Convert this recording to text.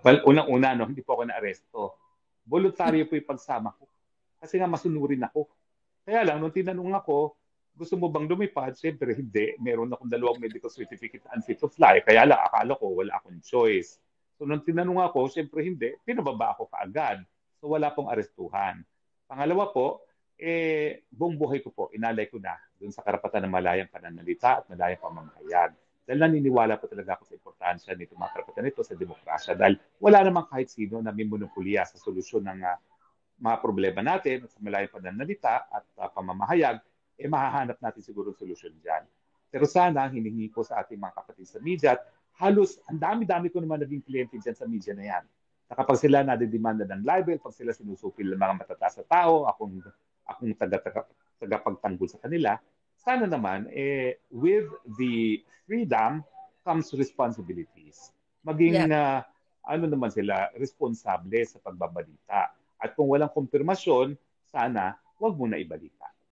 Well, unang-una, no, hindi po ako na-aresto. Voluntaryo po yung pagsama ko. Kasi nga masunurin ako. Kaya lang, nung tinanong ako, gusto mo bang lumipad? Siyempre, hindi. Meron akong 2 medical certificate na unfit to fly. Kaya lang, akala ko wala akong choice. So, nung tinanong ako, siyempre hindi. Pinababa ako kaagad. So, wala pong arestuhan. Pangalawa po, buong buhay ko po, inalay ko na dun sa karapatan ng malayang pananalita at malayang pamamahayag. Dahil naniniwala po talaga ako sa importansya nito mga karapatan nito sa demokrasya. Dahil wala namang kahit sino na may monopolya sa solusyon ng mga problema natin sa malayang pananalita at pamamahayag, mahahanap natin siguro solusyon dyan. Pero sana, hiningi ko sa ating mga kapatid sa media, at halos, ang dami-dami ko naman naging kliyente dyan sa media na yan. Na kapag sila nadidemanda ng libel, pag sila sinusupil ng mga matataas na tao, akong tagapagtanggol sa kanila, sana naman, with the freedom comes responsibilities. Yeah. Maging, ano naman sila, responsable sa pagbabalita. At kung walang kumpirmasyon, sana wag mo na ibalita.